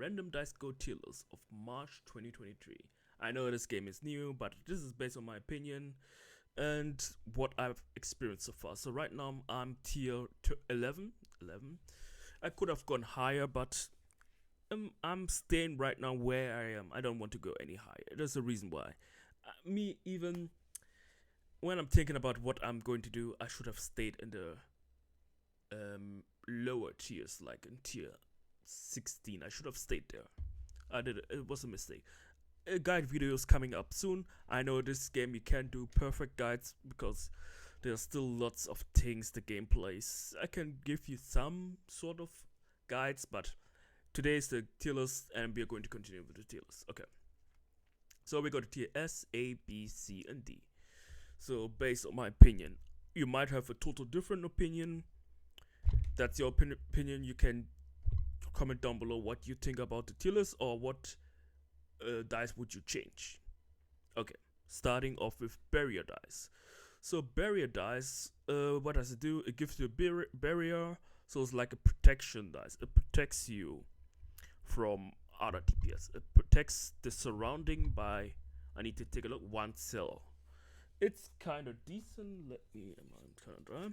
Random Dice Go tier list of March 2023. I know this game is new, but this is based on my opinion and what I've experienced so far. So right now I'm tier 11. 11. I could have gone higher, but I'm staying right now where I am. I don't want to go any higher. There's a reason why. Me, even when I'm thinking about what I'm going to do, I should have stayed in the lower tiers, like in tier 16. I should have stayed there. I did it. It was a mistake. A guide video is coming up soon. I know this game you can't do perfect guides because there's still lots of things the game plays. I can give you some sort of guides, but today is the tier list and we are going to continue with the tier list. Okay. So we go to tier S, A, B, C, and D. So based on my opinion, you might have a total different opinion. That's your opinion. You can comment down below what you think about the tier list or what dice would you change. Okay, starting off with barrier dice. So barrier dice, what does it do? It gives you a barrier, so it's like a protection dice. It protects you from other DPS. It protects the surrounding by, I need to take a look, 1 cell. It's kind of decent. Let me, I'm kind of dry.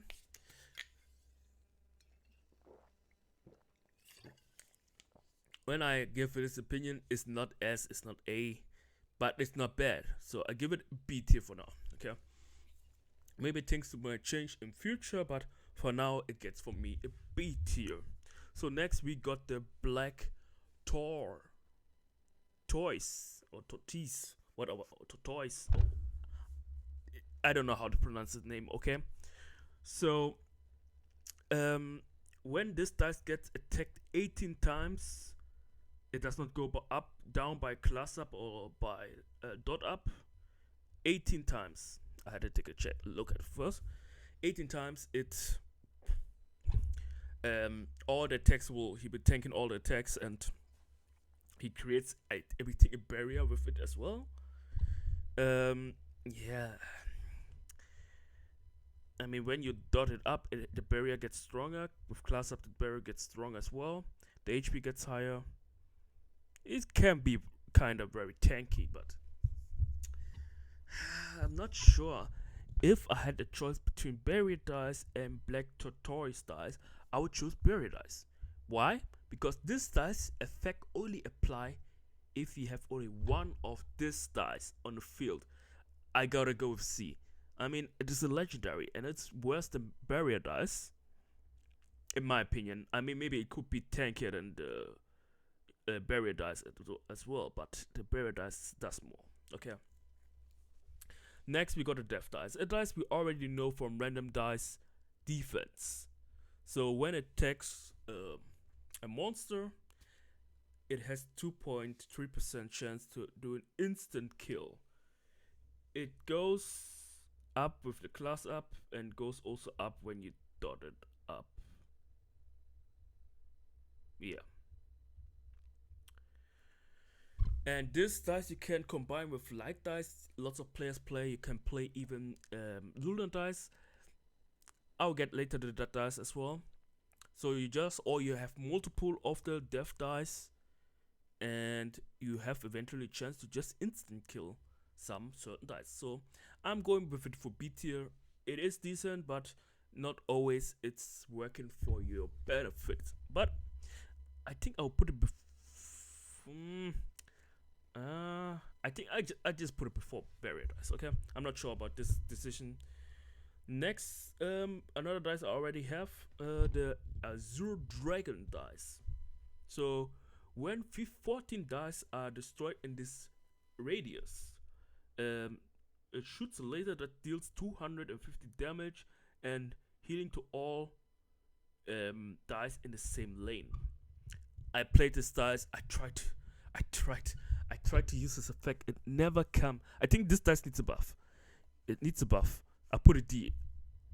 When I give this opinion, it's not S, it's not A, but it's not bad. So I give it B tier for now. Okay. Maybe things might change in future, but for now it gets for me a B tier. So next we got the black toys or tortoise, whatever, tortoise. I don't know how to pronounce his name. Okay. So when this dice gets attacked 18 times, it does not go up, down by class up or by dot up. 18 times. I had to take a look at it first. 18 times, it all the attacks he'll be tanking all the attacks, and he creates everything a barrier with it as well. Yeah. I mean, when you dot it up, the barrier gets stronger. With class up, the barrier gets stronger as well. The HP gets higher. It can be kind of very tanky, but I'm not sure. If I had a choice between barrier dice and black tortoise dice, I would choose barrier dice. Why? Because this dice effect only apply if you have only one of this dice on the field. I gotta go with C. I mean, it is a legendary and it's worse than barrier dice, in my opinion. I mean, maybe it could be tankier than the barrier dice as well, but the barrier dice does more. Okay. Next, we got a death dice. A dice we already know from random dice defense. So when it attacks a monster, it has 2.3% chance to do an instant kill. It goes up with the class up and goes also up when you dot it up. Yeah. And this dice you can combine with light dice. Lots of players play. You can play even lunar dice. I'll get later to that dice as well. So you have multiple of the death dice, and you have eventually a chance to just instant kill some certain dice. So I'm going with it for B tier. It is decent, but not always it's working for your benefit. But I think I'll put it before. I think I just put it before barrier dice. Okay, I'm not sure about this decision. Next, another dice I already have, the Azure Dragon dice. So when 14 dice are destroyed in this radius, it shoots a laser that deals 250 damage and healing to all dice in the same lane. I played this dice. I tried to use this effect. It never come. I think this dice needs a buff. It needs a buff. I put it D.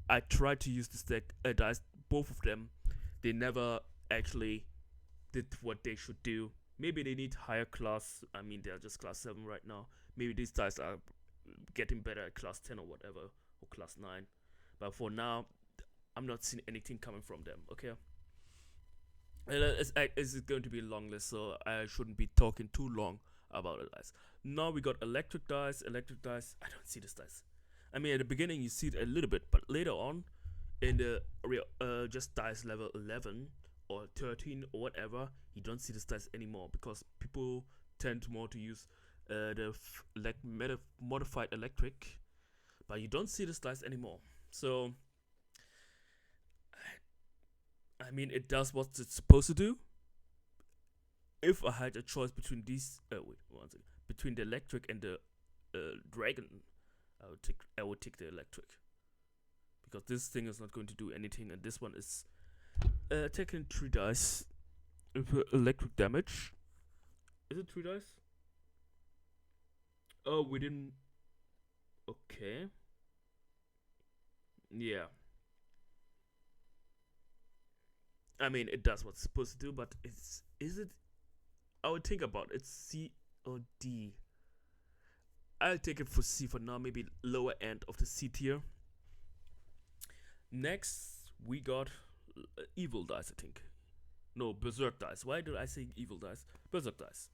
I tried to use this dice. Both of them, they never actually did what they should do. Maybe they need higher class. I mean, they're just class 7 right now. Maybe these dice are getting better at class 10 or whatever, or class 9. But for now, I'm not seeing anything coming from them. Okay. It's going to be a long list, so I shouldn't be talking too long about the dice. Now we got electric dice. Electric dice. I don't see this dice. I mean, at the beginning you see it a little bit, but later on, in the real just dice level 11 or 13 or whatever, you don't see this dice anymore because people tend more to use like modified electric, but you don't see this dice anymore. So I mean, it does what it's supposed to do. If I had a choice between these, wait, one second, between the electric and the dragon, I would take the electric because this thing is not going to do anything, and this one is taking 3 dice with electric damage. Is it 3 dice? Oh, we didn't. Okay. Yeah. I mean, it does what it's supposed to do, but is it? I would think about it. It's C or D. I'll take it for C for now. Maybe lower end of the C tier. Next, we got evil dice. I think. No, berserk dice. Why did I say evil dice? Berserk dice.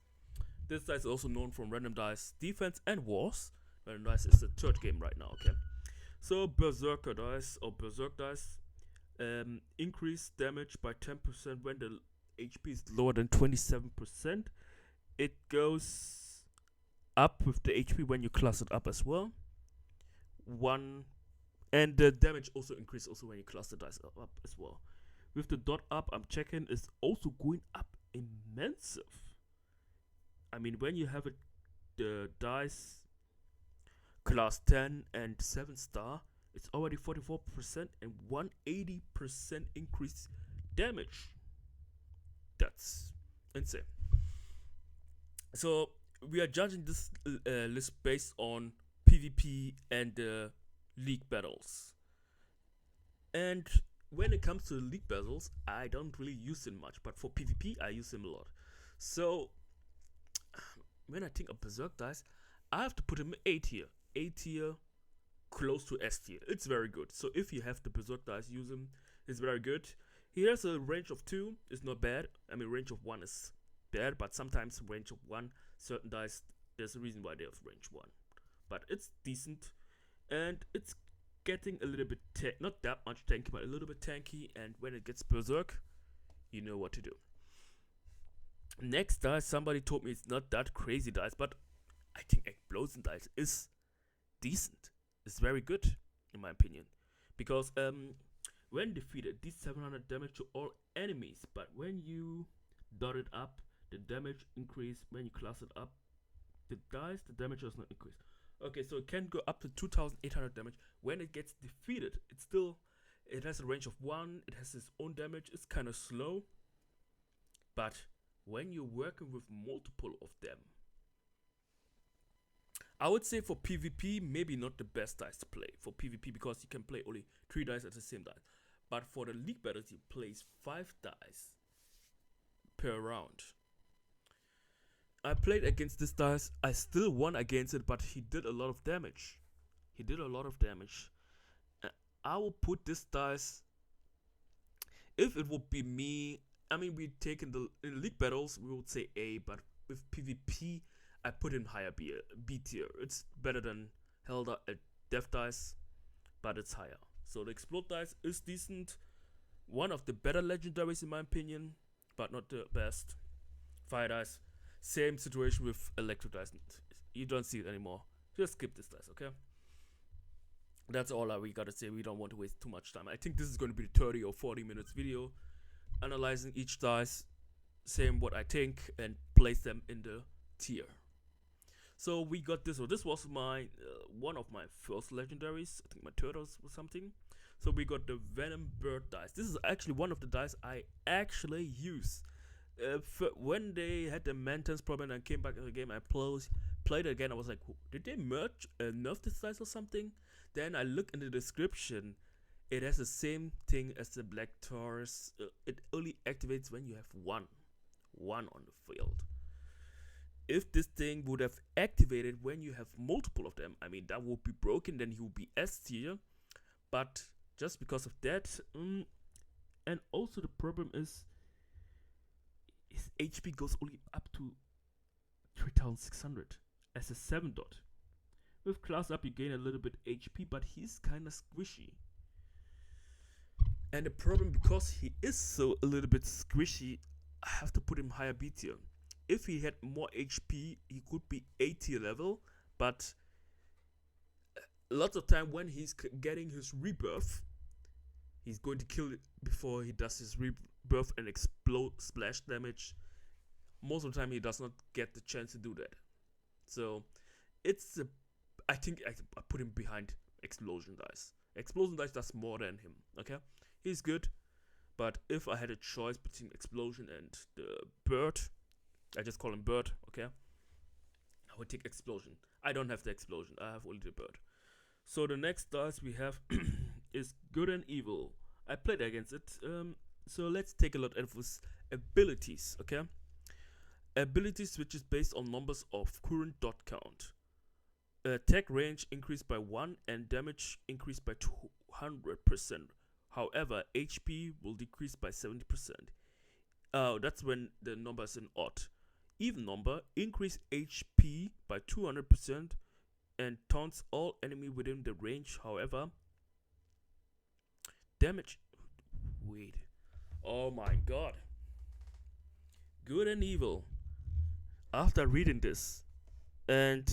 This dice is also known from random dice, defense, and wars. Random dice is the 3rd game right now. Okay. So berserker dice or berserk dice increase damage by 10% when the HP is lower than 27%. It goes up with the HP when you class it up as well. And the damage also increases also when you class the dice up as well. With the dot up, I'm checking, is also going up immense. I mean, when you have the dice class 10 and 7 star, it's already 44% and 180% increase damage. That's insane. So we are judging this list based on PvP and league battles. And when it comes to league battles, I don't really use them much, but for PvP, I use them a lot. So when I think of berserk dice, I have to put him A tier. A tier, close to S tier. It's very good. So if you have the berserk dice, use him. It's very good. He has a range of 2. It's not bad. I mean, range of 1 is bad, but sometimes range of 1, certain dice, there's a reason why they have range 1. But it's decent, and it's getting a little bit not that much tanky, but a little bit tanky. And when it gets berserk, you know what to do. Next dice, somebody told me it's not that crazy dice, but I think explosion dice is decent. It's very good in my opinion, because when defeated, deals 700 damage to all enemies. But when you dot it up, the damage increase. When you class it up, the damage does not increase. Okay, so it can go up to 2,800 damage. When it gets defeated, it has a range of 1. It has its own damage. It's kind of slow, but when you're working with multiple of them, I would say for PvP, maybe not the best dice to play for PvP, because you can play only 3 dice at the same time. But for the league battles, you place 5 dice per round. I played against this dice. I still won against it, but he did a lot of damage. I will put this dice, if it would be me, I mean, we take in league battles, we would say A, but with PvP, I put in higher B tier. It's better than Death Dice, but it's higher. So the Explode Dice is decent. One of the better legendaries in my opinion, but not the best. Fire Dice, same situation with Electro Dice. You don't see it anymore. Just skip this dice, okay? That's all we gotta say. We don't want to waste too much time. I think this is going to be a 30 or 40 minutes video, analyzing each dice, saying what I think, and place them in the tier. So we got this one. This was my one of my first legendaries. I think my turtles or something. So we got the Venom Bird dice. This is actually one of the dice I actually use. When they had the maintenance problem and came back in the game, I played it again. I was like, did they nerf this dice or something? Then I look in the description. It has the same thing as the Black Taurus. It only activates when you have one on the field. If this thing would have activated when you have multiple of them, I mean, that would be broken, then he would be S tier. But just because of that, and also the problem is, his HP goes only up to 3600 as a 7 dot. With class up, you gain a little bit HP, but he's kind of squishy. And the problem, because he is so a little bit squishy, I have to put him higher B tier. If he had more HP, he could be A tier level, but lots of time when he's getting his rebirth, he's going to kill it before he does his rebirth and explode splash damage. Most of the time he does not get the chance to do that. So it's a, I think I put him behind Explosion Dice. Explosion Dice does more than him, okay? He's good, but if I had a choice between Explosion and the Bird, I just call him Bird, okay? I would take Explosion. I don't have the Explosion, I have only the Bird. So the next dice we have is Good and Evil. I played against it, so let's take a look at his abilities, okay? Abilities which is based on numbers of current dot count. Attack range increased by 1 and damage increased by 200%. However, HP will decrease by 70%. That's when the number is an odd. Even number, increase HP by 200% and taunts all enemy within the range. However, damage. Wait. Oh my god. Good and Evil. After reading this, and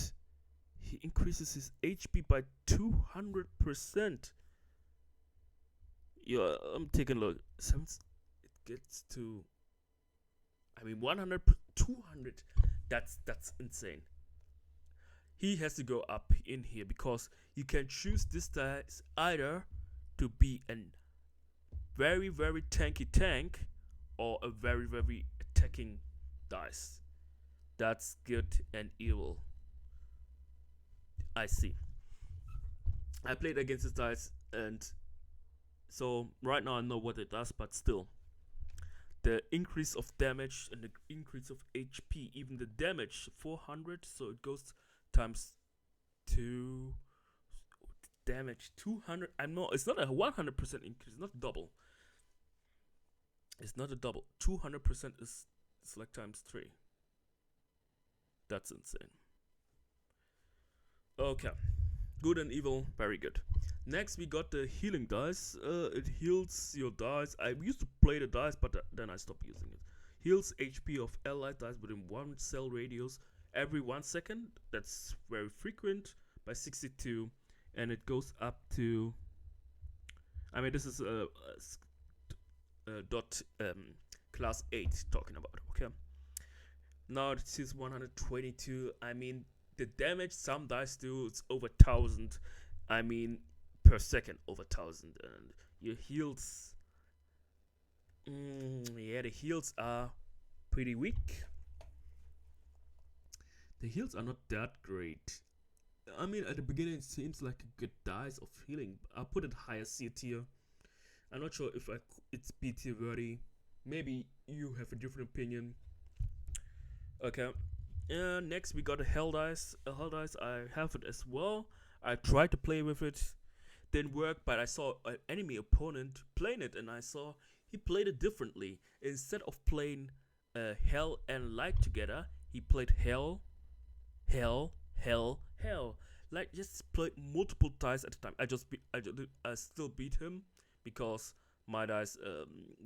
he increases his HP by 200%. Yeah, I'm taking a look. It gets to, I mean, 100, 200. That's insane. He has to go up in here because you can choose this dice either to be a very, very tanky tank or a very, very attacking dice. That's Good and Evil. I see. I played against this dice, and so right now I know what it does, but still, the increase of damage and the increase of HP, even the damage 400, so it goes times 2 damage 200. I know it's not a 100% increase, not double. It's not a double. 200% is like times 3. That's insane. Okay, Good and Evil, very good. Next we got the healing dice. It heals your dice. I used to play the dice, but then I stopped using it. Heals HP of allied dice within 1 cell radius every 1 second. That's very frequent, by 62, and it goes up to, I mean, this is class 8 talking about, okay? Now it is 122. I mean, the damage some dice do, it's over 1000. I mean, per second, over 1000. And your heals, yeah, the heals are pretty weak. The heals are not that great. I mean, at the beginning it seems like a good dice of healing. I'll put it higher C tier. I'm not sure if it's B tier worthy. Maybe you have a different opinion. Okay. Next we got a Hell Dice. A Hell Dice, I have it as well. I tried to play with it. Didn't work, but I saw an enemy opponent playing it, and I saw he played it differently. Instead of playing Hell and Light together, he played Hell, Hell, Hell, Hell. Like, just played multiple dice at a time. I still beat him because my dice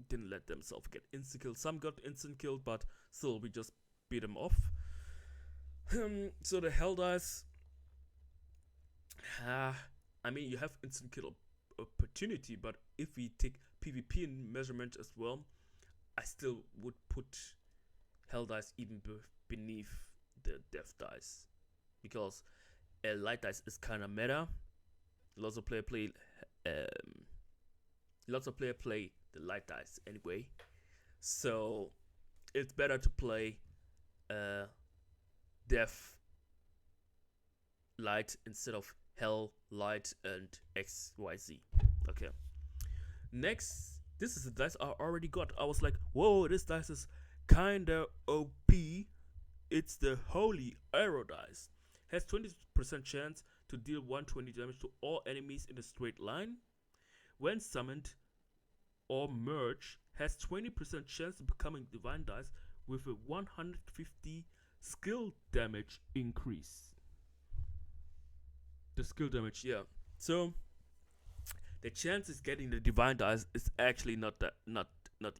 didn't let themselves get instant killed. Some got instant killed, but still we just beat him off. So the Hell Dice, I mean, you have instant kill opportunity, but if we take PvP in measurement as well, I still would put Hell Dice even beneath the Death Dice, because Light Dice is kind of meta. Lots of player play the Light Dice anyway, so it's better to play Death Light instead of Hell, Light, and XYZ. Okay. Next, this is the dice I already got. I was like, whoa, this dice is kinda OP. It's the Holy Arrow dice. Has 20% chance to deal 120 damage to all enemies in a straight line. When summoned or merged, has 20% chance of becoming divine dice with a 150 skill damage increase. The skill damage, yeah. So the chances getting the divine dice is actually not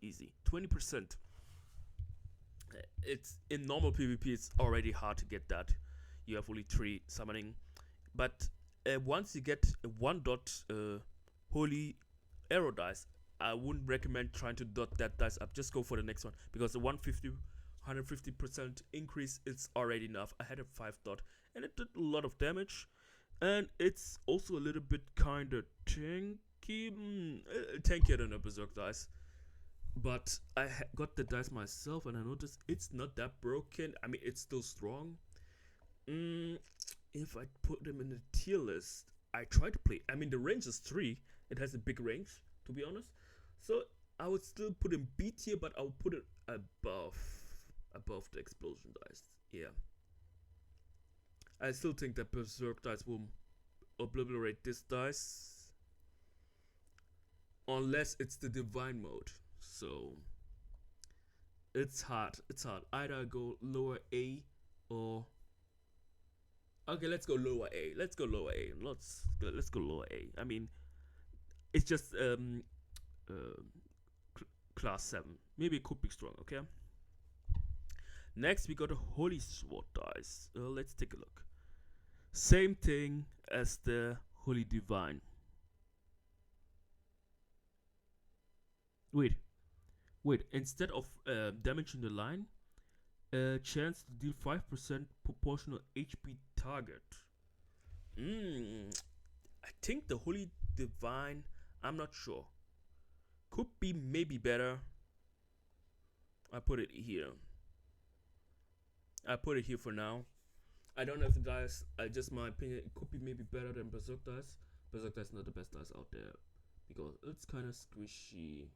easy. 20%. It's in normal PvP. It's already hard to get that. You have only 3 summoning, but once you get a 1 dot holy arrow dice, I wouldn't recommend trying to dot that dice up. Just go for the next one, because the 150% increase is already enough. I had a 5 dot and it did a lot of damage, and it's also a little bit kind of tanky, tankier than a berserk dice. But I got the dice myself, and I noticed it's not that broken. I mean, it's still strong. If I put them in the tier list, I try to play. I mean, the range is 3. It has a big range, to be honest. So I would still put in B tier, but I'll put it above the explosion dice. Yeah. I still think that berserk dice will obliterate this dice, unless it's the divine mode. So it's hard. It's hard. Either go lower A or okay, let's go lower A. Let's go lower A. Let's go lower A. I mean, it's just class 7. Maybe it could be strong. Okay. Next, we got a holy sword dice. Let's take a look. Same thing as the holy divine. Wait. Instead of damaging the line, chance to deal 5% proportional HP target. I think the holy divine, I'm not sure. Could be maybe better. I put it here. I put it here for now. I don't have the dice. Just my opinion. It could be maybe better than berserk dice. Berserk dice is not the best dice out there because it's kind of squishy.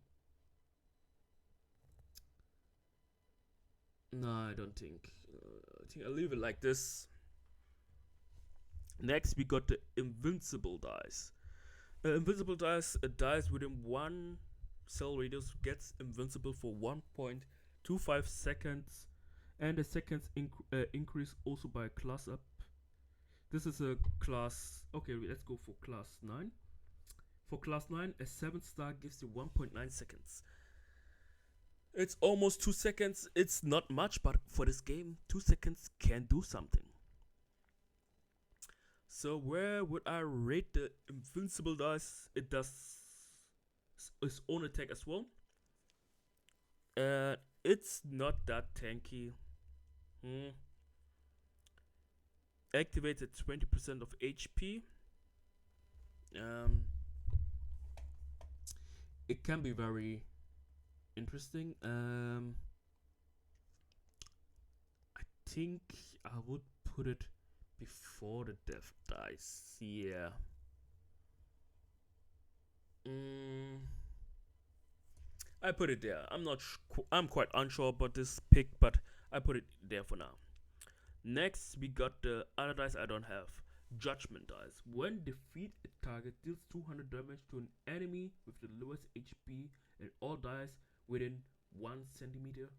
No, I don't think. I think I'll leave it like this. Next, we got the invincible dice. Invincible dice, a dice within 1 cell radius gets invincible for 1.25 seconds, and the seconds increase also by class up. This is a class. Okay, let's go for class 9. For class 9, a 7-star gives you 1.9 seconds. It's almost 2 seconds. It's not much, but for this game, 2 seconds can do something. So where would I rate the invincible dice? It does its own attack as well. It's not that tanky. Activated 20% of HP. It can be very interesting. I think I would put it before the death dice. Yeah. I put it there. I'm quite unsure about this pick, but I put it there for now. Next, we got the other dice I don't have. Judgment dice. When defeat a target deals 200 damage to an enemy with the lowest HP and all dice within 1 centimeter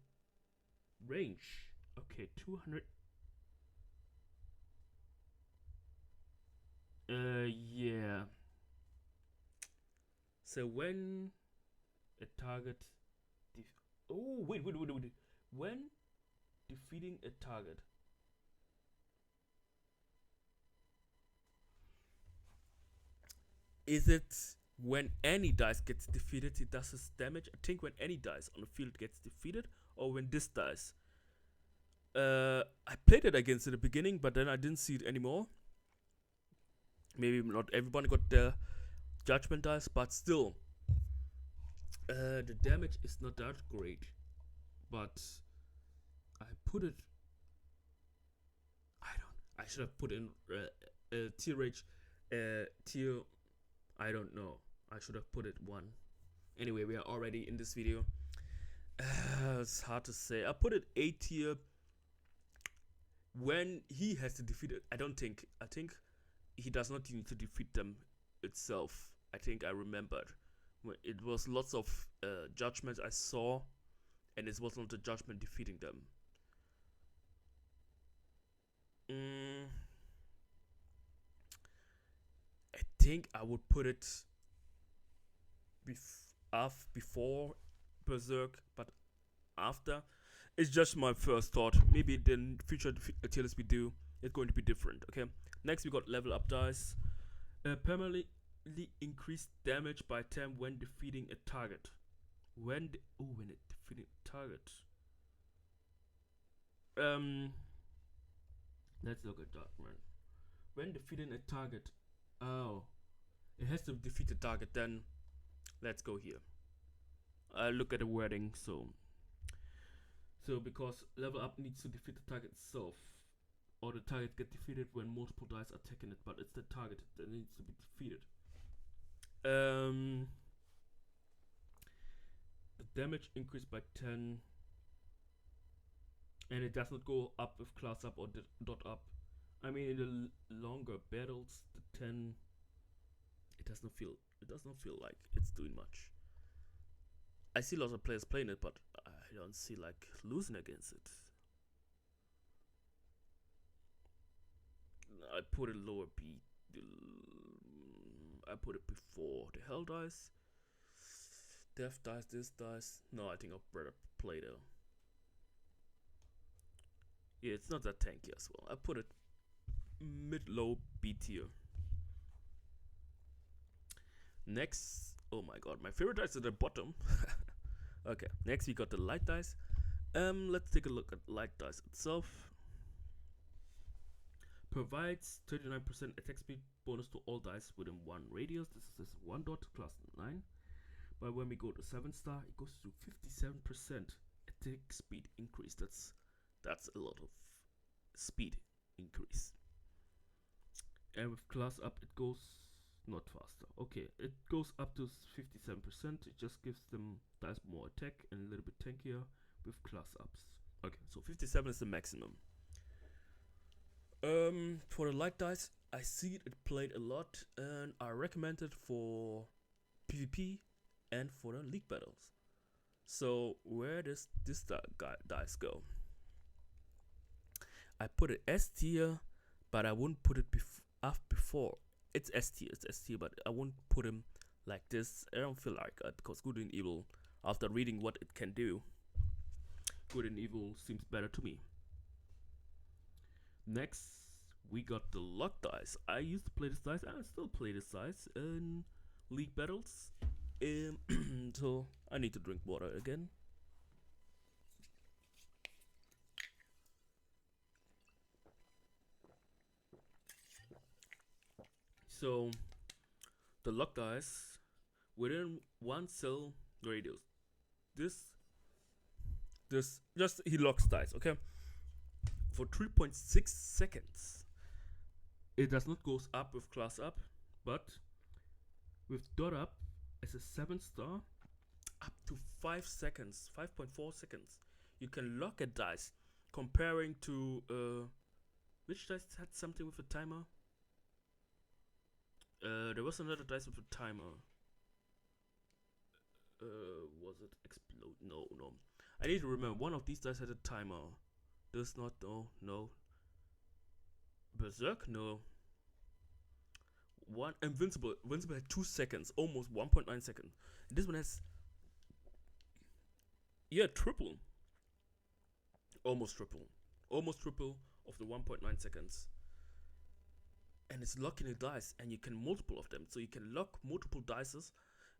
range. Okay, 200. Yeah. So when a target wait. When defeating a target, is it when any dice gets defeated it does this damage? I think when any dice on the field gets defeated, or when this dice. I played it against in the beginning, but then I didn't see it anymore. Maybe not everybody got the judgment dice, but still, the damage is not that great. But I put it. I should have put in tier rage, tier. I don't know. I should have put it 1. Anyway, we are already in this video. It's hard to say. I put it A tier. When he has to defeat it, I think he does not need to defeat them itself. I think I remembered. It was lots of judgments I saw, and it was not the judgment defeating them. I think I would put it before berserk, but after. It's just my first thought. Maybe the future tier list we do it's going to be different. Okay. Next we got level up dice. Permanently increased damage by 10 when defeating a target. When it defeating a target. Let's look at that one. When defeating a target. Oh, it has to defeat the target. Then let's go here. I look at the wording. So because level up needs to defeat the target itself, or the target get defeated when multiple dice are attacking it, but it's the target that needs to be defeated. The damage increased by 10, and it does not go up with class up or dot up. I mean, in the longer battles, the 10, it does not feel like it's doing much. I see lots of players playing it, but I don't see like losing against it. I put it lower B. I put it before the hell dice. Death dice, this dice. No, I think I'll better play though. Yeah, it's not that tanky as well. I put it mid-low B tier. Next, oh my god, my favorite dice is at the bottom. Okay, next we got the light dice. Let's take a look at light dice itself. Provides 39% attack speed bonus to all dice within 1 radius. This is 1 dot class 9. But when we go to 7 star, it goes to 57% attack speed increase. That's a lot of speed increase. And with class up, it goes not faster. Okay, it goes up to 57%. It just gives them dice more attack and a little bit tankier with class ups. Okay, so 57 is the maximum. For the light dice, I see it played a lot, and I recommend it for PvP and for the league battles. So where does this dice go? I put it S tier, but I wouldn't put it before. It's S tier, but I won't put him like this. I don't feel like it because Good and Evil, after reading what it can do, Good and Evil seems better to me. Next, we got the luck dice. I used to play this dice, and I still play this dice in league battles. So I need to drink water again. So the luck dice within 1 cell radius. This just he locks dice, okay? For 3.6 seconds. It does not goes up with class up, but with dot up as a 7 star, up to 5 seconds, 5.4 seconds, you can lock a dice. Comparing to which dice had something with a timer? There was another dice with a timer. Was it explode? No. I need to remember. One of these dice had a timer. Does not. No. Berserk? No. One Invincible. Invincible had 2 seconds, almost 1.9 seconds. This one has triple. Almost triple of the 1.9 seconds. And it's locking the dice, and you can multiple of them, so you can lock multiple dices.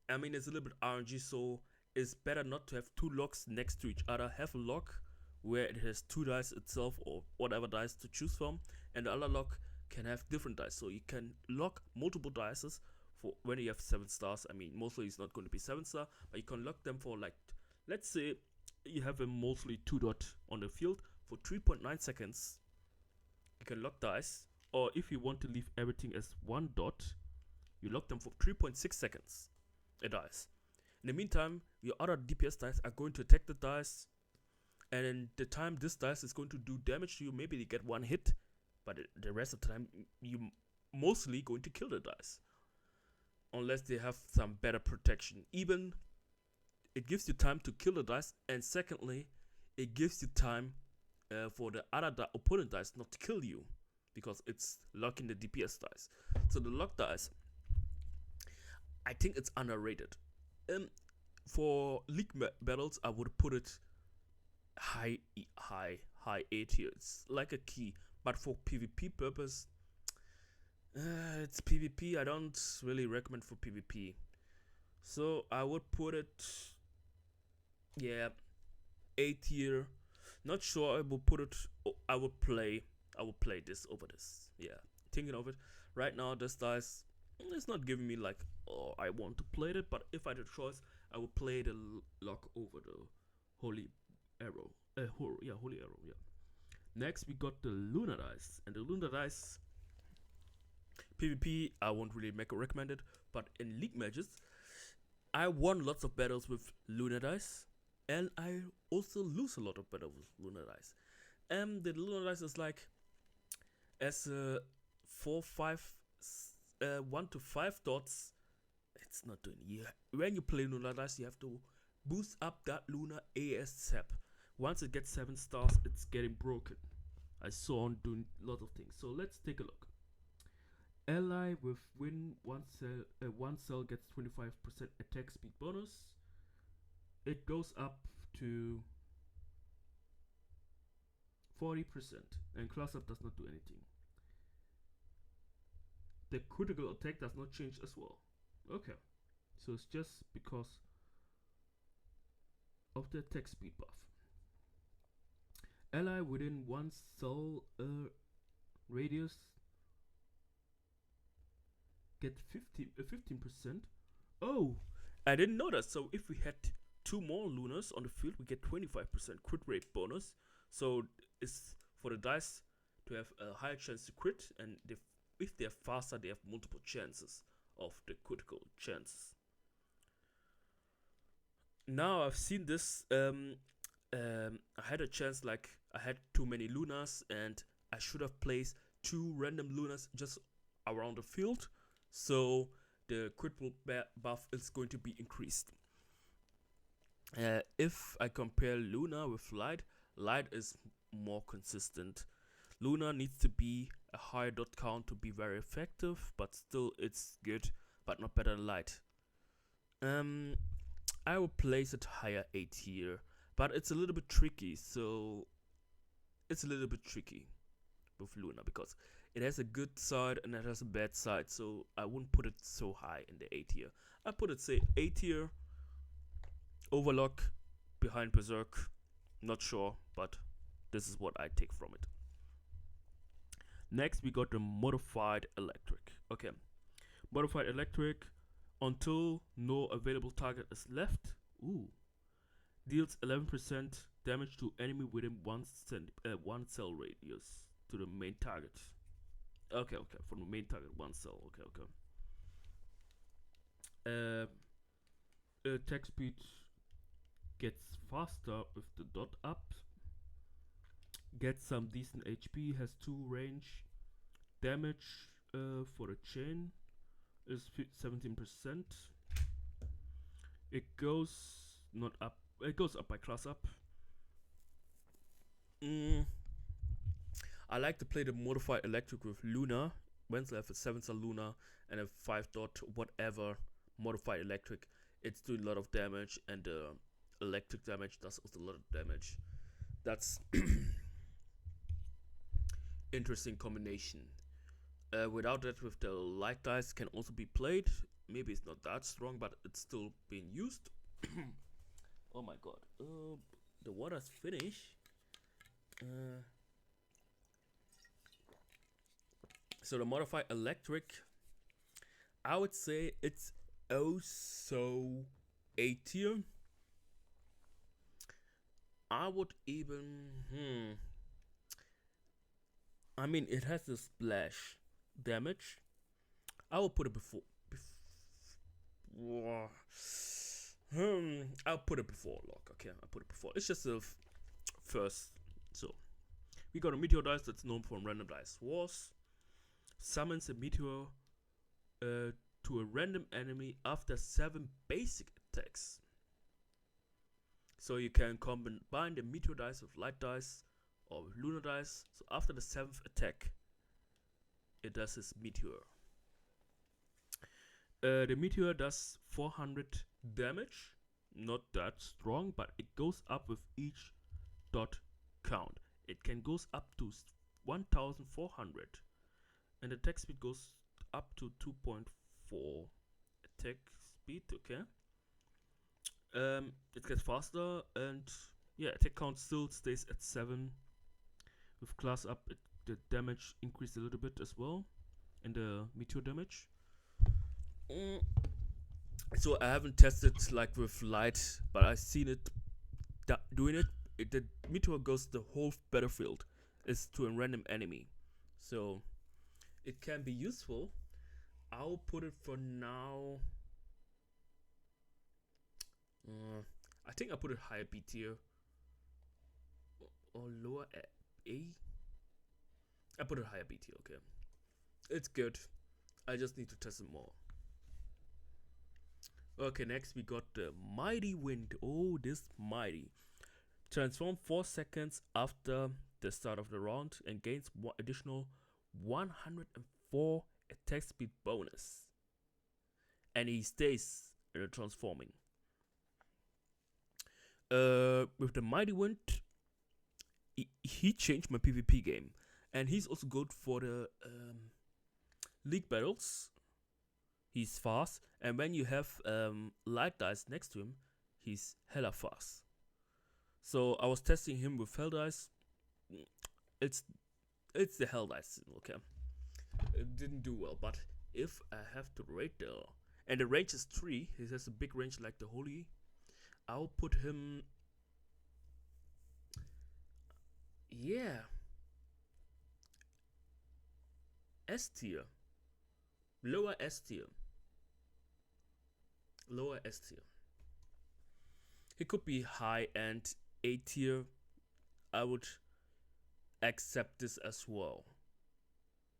I mean, it's a little bit RNG, so it's better not to have 2 locks next to each other. Have a lock where it has 2 dice itself, or whatever dice to choose from, and the other lock can have different dice, so you can lock multiple dices for when you have 7 stars. I mean, mostly it's not going to be 7 star, but you can lock them for, like, let's say you have a mostly 2 dot on the field for 3.9 seconds. You can lock dice. Or if you want to leave everything as 1 dot, you lock them for 3.6 seconds. A dice. In the meantime, your other DPS dice are going to attack the dice, and in the time this dice is going to do damage to you, maybe you get 1 hit, but the rest of the time you mostly going to kill the dice, unless they have some better protection. Even it gives you time to kill the dice, and secondly, it gives you time for the other opponent dice not to kill you, because it's locking the DPS dice. So the lock dice, I think it's underrated. For league battles, I would put it high A tier. It's like a key, but for PvP purpose, it's PvP. I don't really recommend for PvP, so I would put it, yeah, A tier. Not sure I will put it. I would play this over this. Yeah, thinking of it right now, this dice it's not giving me like, oh, I want to play it. But if I had a choice, I would play the lock over the holy arrow. Holy arrow. Yeah. Next we got the lunar dice, and the lunar dice PvP I won't really recommend it, but in league matches I won lots of battles with lunar dice, and I also lose a lot of battles with lunar dice. And the lunar dice is like as 1 to 5 dots. It's not doing it. When you play lunar dice, you have to boost up that lunar ASAP. Once it gets 7 stars, it's getting broken. I saw on doing a lot of things. So let's take a look. Ally with win one cell gets 25% attack speed bonus. It goes up to 40%, and class up does not do anything. The critical attack does not change as well. Okay, so it's just because of the attack speed buff. Ally within 1 cell radius get 15%. Oh, I didn't know that. So if we had 2 more lunars on the field, we get 25% crit rate bonus. So it's for the dice to have a higher chance to crit, and if they're faster, they have multiple chances of the critical chances. Now I've seen this. I had a chance, like I had too many lunars, and I should have placed 2 random lunars just around the field, so the critical buff is going to be increased. If I compare Luna with Light, Light is more consistent. Luna needs to be a higher dot count to be very effective, but still it's good, but not better than Light. I will place it higher A tier, but it's a little bit tricky. So it's a little bit tricky with Luna because it has a good side and it has a bad side. So I wouldn't put it so high in the A tier. I put it, say, A tier. Overlock behind Berserk. Not sure, but this is what I take from it. Next we got the modified electric. Okay, modified electric, until no available target is left. Ooh, deals 11% damage to enemy within 1 cell radius to the main target. Okay, from the main target 1 cell. Okay. Attack speed gets faster with the dot up. Gets some decent HP. Has 2 range. Damage for the chain is 17%. It goes not up. It goes up by class up. I like to play the modified electric with Luna. Once I have a 7-star Luna and a 5 dot whatever modified electric, it's doing a lot of damage, and the electric damage does also a lot of damage. That's interesting combination. Without that, with the light dice can also be played. Maybe it's not that strong, but it's still being used. Oh my god, the water's finished. So the modified electric, I would say it's also A tier. I would even I mean, it has a splash damage. I will put it before. I'll put it before lock. Okay, I'll put it before. It's just a first. So we got a meteor dice that's known for random dice wars. Summons a meteor to a random enemy after 7 basic attacks. So you can combine the meteor dice with light dice or with lunar dice. So after the 7th attack, it does his meteor. The meteor does 400 damage. Not that strong, but it goes up with each dot count. It can goes up to 1400, and attack speed goes up to 2.4 attack speed. Okay. It gets faster, and yeah, attack count still stays at 7. With class up, the damage increased a little bit as well, and the meteor damage. So I haven't tested like with light, but I've seen it doing it. The meteor goes the whole battlefield is to a random enemy, so it can be useful. I'll put it for now. I think I put it higher B tier or lower A. I put it higher B tier. Okay, it's good. I just need to test it more. Okay, next we got the Mighty Wind. Oh, this mighty. Transform 4 seconds after the start of the round and gains one additional 104 attack speed bonus. And he stays transforming. With the Mighty Wind, he changed my PvP game. And he's also good for the league battles. He's fast, and when you have light dice next to him, he's hella fast. So I was testing him with hell dice. It's the hell dice, okay. It didn't do well, but if I have to rate and the range is 3, he has a big range like the Holy, I'll put him, yeah, S tier. Lower S tier. Lower S tier. It could be high end A tier. I would accept this as well.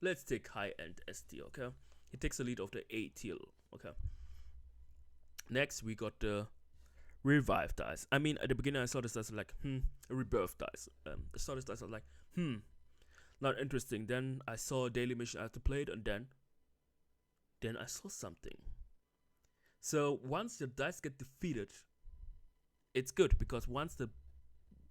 Let's take high end S tier, okay? He takes the lead of the A tier, okay? Next, we got the revive dice. I mean, at the beginning, I saw this dice like, rebirth dice. I saw this dice, I was like, not interesting. Then I saw a daily mission I had to play it, and then I saw something. So once your dice get defeated, it's good, because once the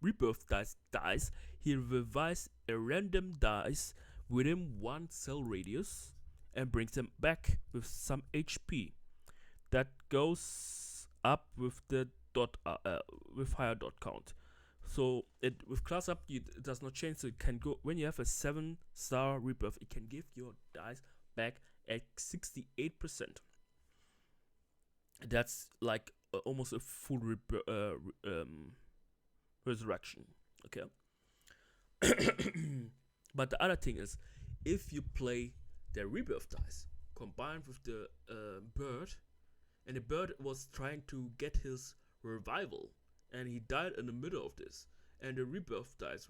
rebirth dice dies, he revives a random dice within 1 cell radius and brings them back with some HP. That goes up with the with higher dot count. So with class up, it does not change. So it can go when you have a 7-star rebirth, it can give your dice back at 68%. That's like almost a full resurrection. Okay. But the other thing is, if you play the rebirth dice combined with the bird, and the bird was trying to get his revival, and he died in the middle of this, and the rebirth dice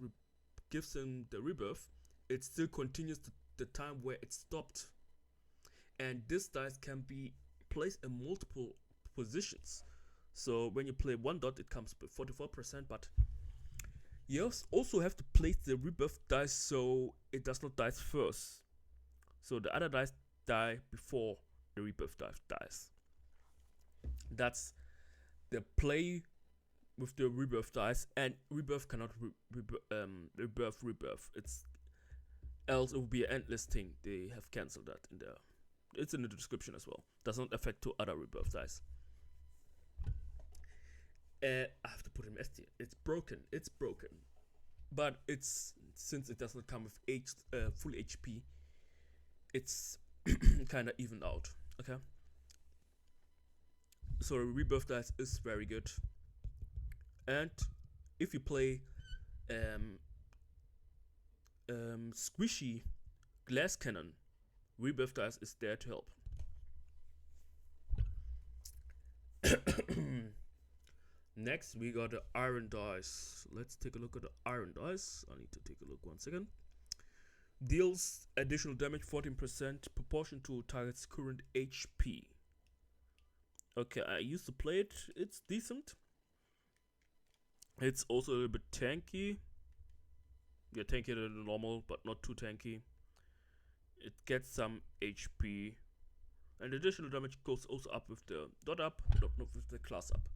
gives him the rebirth, it still continues the time where it stopped. And this dice can be placed in multiple positions. So when you play 1 dot, it comes with 44%, but you also have to place the rebirth dice so it does not die first. So the other dice die before the rebirth dice dies. That's the play with the rebirth dice, and rebirth cannot rebirth. Else it will be an endless thing. They have cancelled that in there. It's in the description as well. Does not affect to other rebirth dice. I have to put him S tier. It's broken. But since it does not come with full HP, it's kind of evened out. Okay. So rebirth dice is very good. And if you play squishy glass cannon, rebirth dice is there to help. Next, we got the iron dice. Let's take a look at the iron dice. I need to take a look 1 second. Deals additional damage 14% proportion to target's current HP. Okay, I used to play it. It's decent. It's also a little bit tanky. Yeah, tankier than normal, but not too tanky. It gets some HP. And additional damage goes also up with the dot up, not with the class up.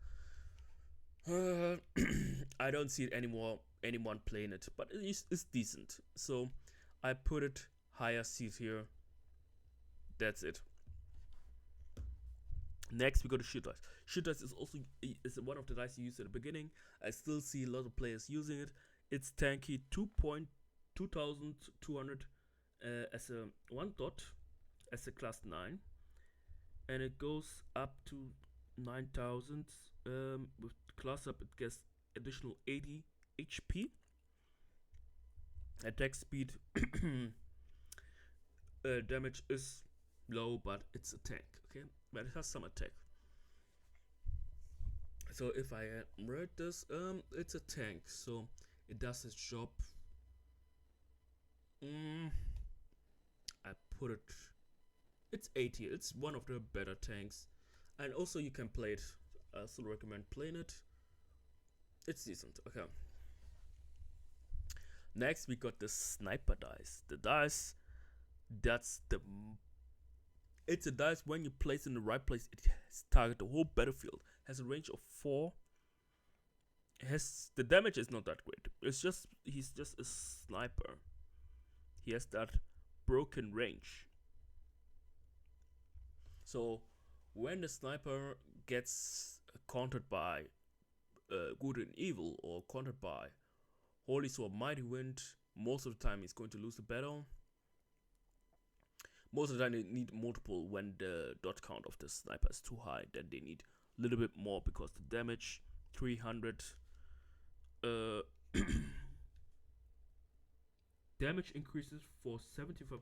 I don't see it anymore. Anyone playing it, but it's decent. So I put it higher C tier. That's it. Next, we go to shoot dice. Shoot dice is also is one of the dice you use at the beginning. I still see a lot of players using it. It's tanky 2,200 as a 1 dot as a class 9, and it goes up to 9,000. With class up, it gets additional 80 HP. Attack speed damage is low, but it's a tank. Okay, but it has some attack. So if I read this, it's a tank, so it does its job. I put it. It's 80. It's one of the better tanks, and also you can play it. I still recommend playing it. It's decent. Okay. Next, we got the sniper dice. The dice, that's the. It's a dice when you place in the right place, it has target the whole battlefield. Has a range of 4. The damage is not that great. It's just he's just a sniper. He has that broken range. So when the sniper gets countered by good and evil, or countered by holy sword, mighty wind, most of the time he's going to lose the battle. Most of the time they need multiple when the dot count of the sniper is too high. Then they need a little bit more because the damage 300 damage increases for 75%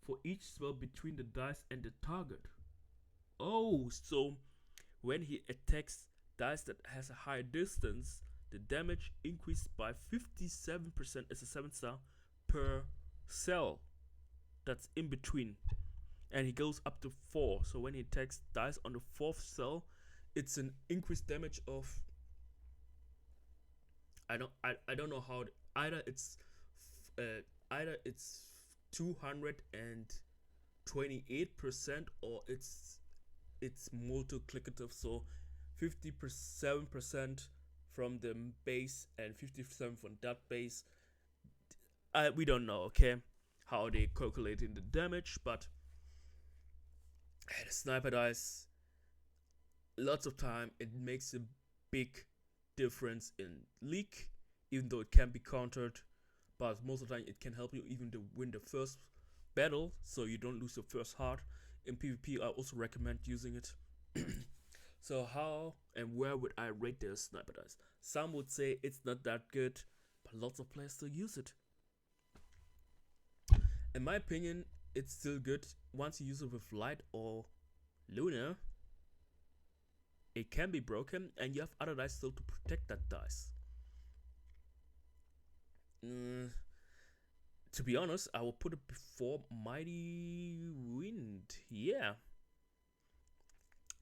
for each spell between the dice and the target. Oh, so when he attacks dice that has a higher distance, the damage increased by 57% as a 7-star per cell that's in between. And he goes up to 4. So when he attacks dice on the 4th cell, it's an increased damage of I don't know how either it's 228% or it's multiplicative, so 57% from the base and 57 from that base. We don't know, okay, how they calculating the damage, but the sniper dice, lots of time it makes a big difference in league, even though it can be countered, but most of the time it can help you even to win the first battle, so you don't lose your first heart. In PvP, I also recommend using it. So how and where would I rate the sniper dice? Some would say it's not that good, but lots of players still use it. In my opinion, it's still good once you use it with light or lunar. It can be broken, and you have other dice still to protect that dice. To be honest, I will put it before Mighty Wind. Yeah.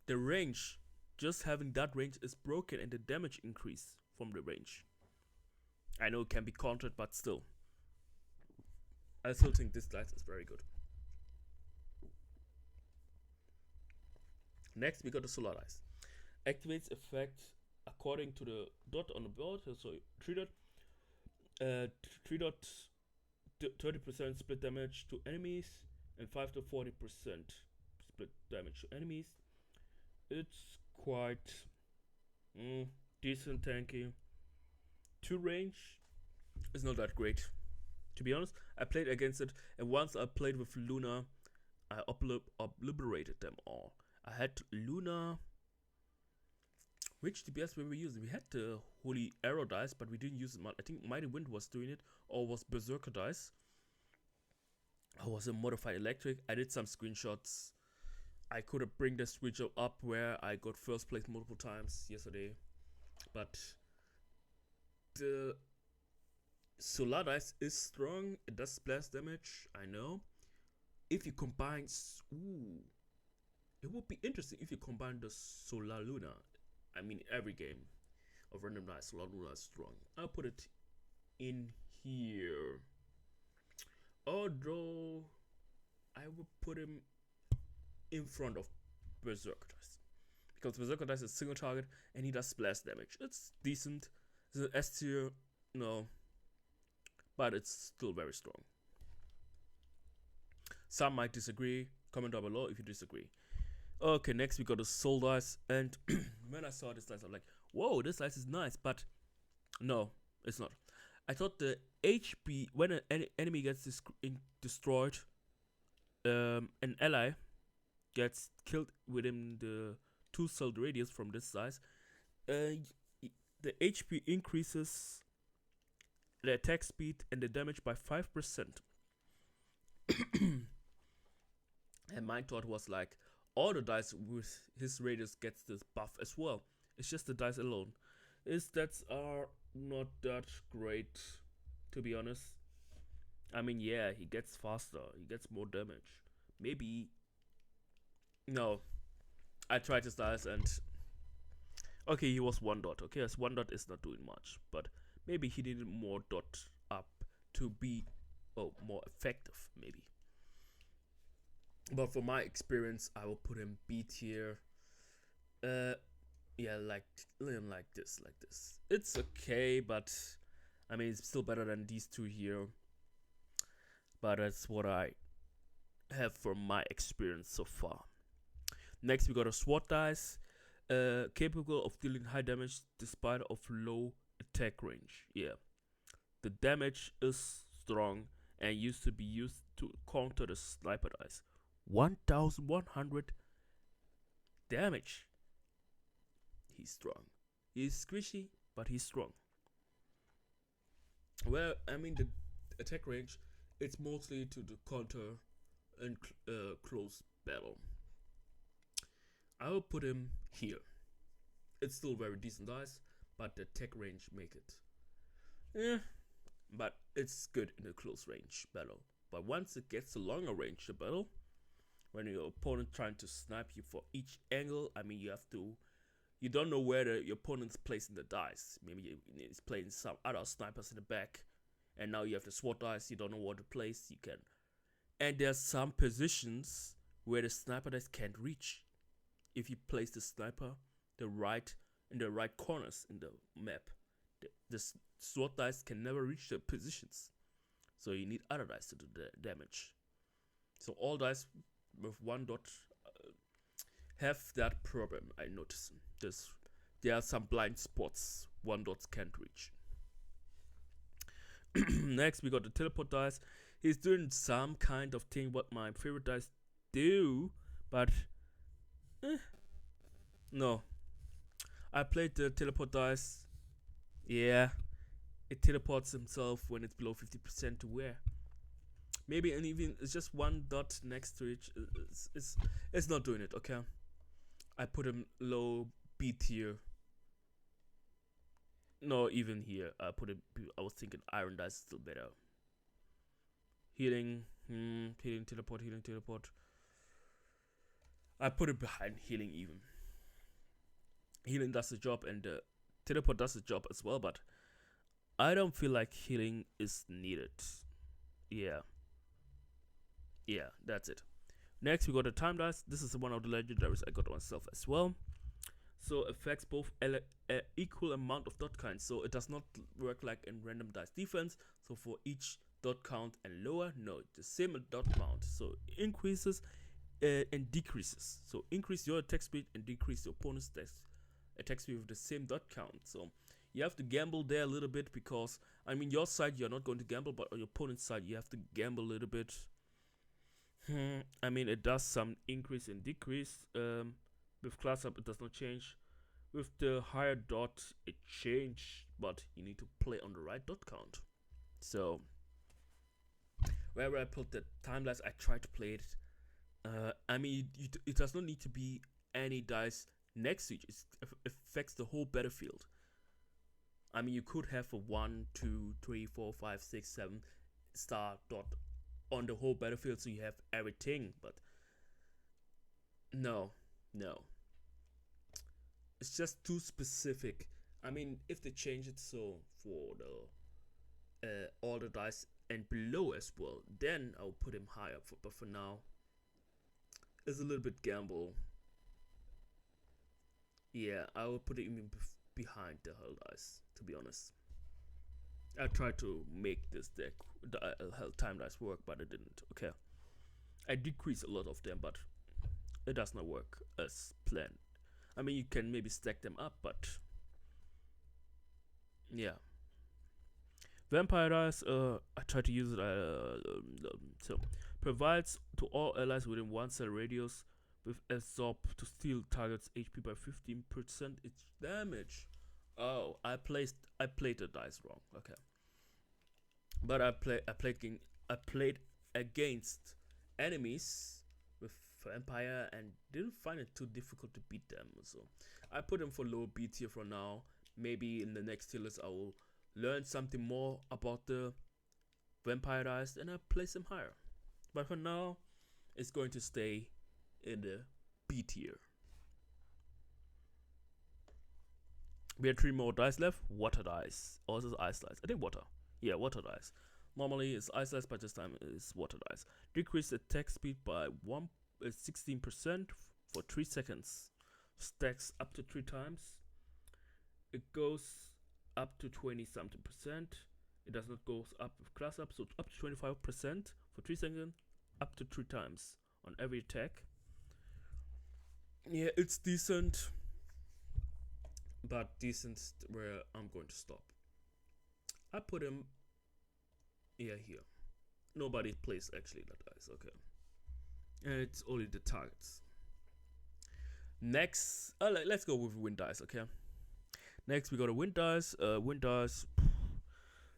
The range, just having that range is broken, and the damage increase from the range. I know it can be countered, but still. I still think this dice is very good. Next, we got the solar dice. Activates effect according to the dot on the board. So 3 dot, 30% split damage to enemies, and 5 to 40% split damage to enemies. It's quite decent tanky. 2 range is not that great, to be honest. I played against it, and once I played with Luna, I obliterated them all. I had Luna. Which DPS were we using? We had the Holy Arrow dice, but we didn't use it much. I think Mighty Wind was doing it, or was Berserker dice. I was a modified electric. I did some screenshots. I could have bring the screenshot up where I got first place multiple times yesterday, but the Solar dice is strong. It does splash damage, I know. If you combine, it would be interesting if you combine the Solar Luna. I mean, every game. of random dice. Lord is strong. I'll put it in here. Although I would put him in front of berserk dice, because berserk dice is single target and he does splash damage. It's decent. It's an S tier, no, but it's still very strong. Some might disagree. Comment down below if you disagree. Okay, next we got the soul dice, and when I saw this dice, I'm like, whoa, this dice is nice, but no, it's not. I thought the HP, when an enemy gets destroyed, an ally gets killed within the 2 cell radius from this size, the HP increases the attack speed and the damage by 5%. And my thought was like, all the dice with his radius gets this buff as well. It's just the dice alone. His stats are not that great, to be honest. I mean, yeah, he gets faster, he gets more damage. Maybe. No. I tried his dice and. Okay, he was 1 dot. Okay, as 1 dot is not doing much. But maybe he needed more dot up to be more effective, maybe. But for my experience, I will put him B tier. Yeah, like this. It's okay, but I mean, it's still better than these two here. But that's what I have from my experience so far. Next, we got a sword dice, capable of dealing high damage despite of low attack range. Yeah, the damage is strong and used to be used to counter the sniper dice. 1100 damage. He's strong. He's squishy, but he's strong. Well, I mean, the attack range, it's mostly to the counter and close battle. I will put him here. It's still very decent dice, but the attack range make it. But it's good in a close range battle. But once it gets to longer range battle, when your opponent trying to snipe you for each angle, I mean, you don't know where your opponent's placing the dice. Maybe he's playing some other snipers in the back, and now you have the sword dice, you don't know what to place, you can. And there's some positions where the sniper dice can't reach. If you place the sniper in the right corners in the map, the sword dice can never reach the positions. So you need other dice to do the damage. So all dice with 1 dot have that problem. I notice there are some blind spots 1 dots can't reach. Next we got the teleport dice. He's doing some kind of thing what my favorite dice do, but no. I played the teleport dice. Yeah, it teleports himself when it's below 50% to where. Maybe, and even it's just 1 dot next to it. It's not doing it. Okay, I put him low B tier. No, even here I put it. I was thinking iron dice is still better. Healing, healing teleport. I put it behind healing even. Healing does the job and the teleport does the job as well, but I don't feel like healing is needed. Yeah, that's it. Next we got the time dice. This is one of the legendaries I got myself as well. So affects both equal amount of dot counts. So it does not work like in random dice defense. So for each dot count and lower, no, the same dot count. So increases and decreases. So increase your attack speed and decrease your opponent's attack speed with the same dot count. So you have to gamble there a little bit, because I mean, your side you're not going to gamble, but on your opponent's side you have to gamble a little bit. I mean, it does some increase and decrease. With class up it does not change. With the higher dot it changed, but you need to play on the right dot count. So wherever I put the timelines, I try to play it. I mean, it does not need to be any dice next to each. It affects the whole battlefield. I mean, you could have a 1, 2, 3, 4, 5, 6, 7 star dot on the whole battlefield, so you have everything, but no, it's just too specific. I mean, if they change it so for the all the dice and below as well, then I'll put him higher. But for now, it's a little bit gamble. Yeah, I will put it even behind the hell dice. To be honest, I tried to make this deck hell time dice work, but it didn't. Okay, I decrease a lot of them, but it does not work as planned. I mean, you can maybe stack them up, but yeah. Vampire Dice, I try to use it, so provides to all allies within 1 cell radius with absorb to steal target's HP by 15% its damage. Oh, I played the dice wrong. Okay, but I played against enemies with Vampire and didn't find it too difficult to beat them. So I put them for low B tier for now. Maybe in the next tier list I will learn something more about the Vampire Dice and I place them higher. But for now, it's going to stay in the B tier. We have 3 more dice left. Water dice. Or is it ice dice? I think water. Yeah, water dice. Normally it's ice dice, but this time it's water dice. Decrease attack speed by 16% for 3 seconds. Stacks up to 3 times. It goes up to 20 something percent. It does not go up with class up, so up to 25% for 3 seconds, up to 3 times on every attack. Yeah, it's decent, but decent where I'm going to stop. I put him here. Nobody plays actually that dice. Okay, and it's only the targets. Next, let's go with wind dice. Okay. Next, we got a wind dice. Wind dice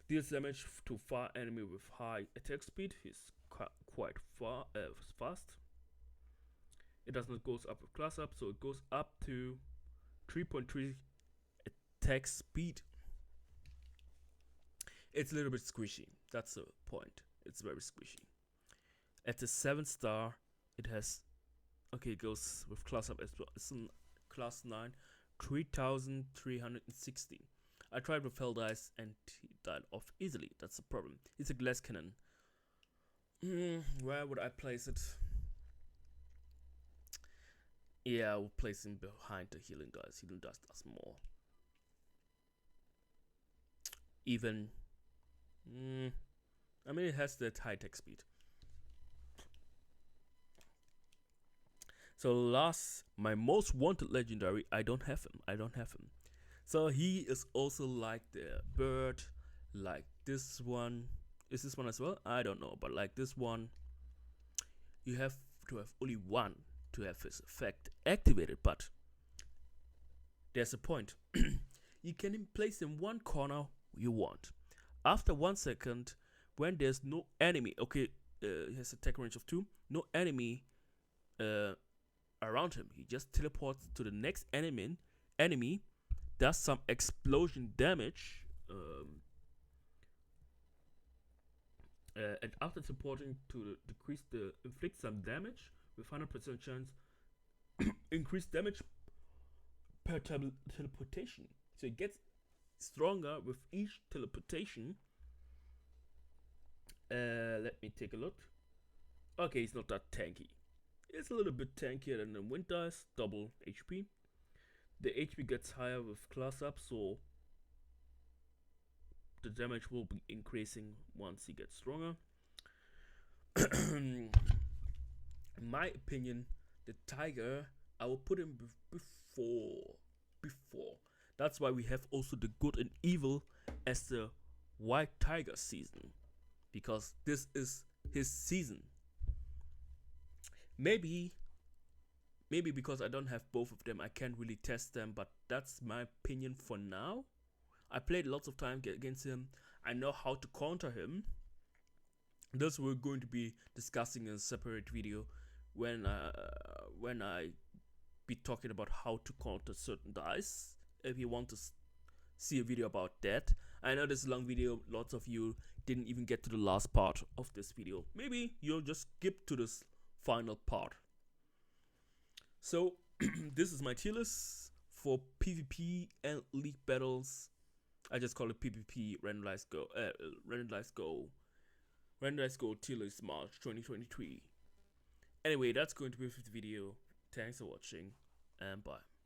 deals damage to far enemy with high attack speed. He's quite fast. It does not goes up with class up, so it goes up to 3.3 attack speed. It's a little bit squishy. That's the point. It's very squishy. At the 7-star, it has it goes with class up as well. It's in class 9. 3,360. I tried with Hell Dice and he died off easily. That's the problem. It's a glass cannon. Where would I place it? Yeah, I will place him behind the healing dice. Healing dice does more. Even. I mean, it has that high tech speed. So last, my most wanted legendary, I don't have him. So he is also like the bird, like this one. Is this one as well? I don't know, but like this one, you have to have only one to have his effect activated. But there's a point. You can place in one corner you want. After 1 second, when there's no enemy, he has attack range of 2, no enemy around him. He just teleports to the next enemy, does some explosion damage, and after supporting to inflict some damage with 100% chance, increase damage per teleportation. So it gets stronger with each teleportation. Let me take a look. Okay, it's not that tanky. It's a little bit tankier than the wind dice, double HP. The HP gets higher with class up, so the damage will be increasing once he gets stronger. In my opinion, the tiger, I will put him before. That's why we have also the good and evil as the white tiger season, because this is his season. Maybe because I don't have both of them, I can't really test them, but that's my opinion for now. I played lots of time against him. I know how to counter him. This we're going to be discussing in a separate video when I be talking about how to counter certain dice. If you want to see a video about that. I know this is a long video. Lots of you didn't even get to the last part of this video. Maybe you'll just skip to this final part. So this is my tier list for PvP and league battles. I just call it PvP randomized go. Randomized go till is March 2023. Anyway, that's going to be it for the video. Thanks for watching, and bye.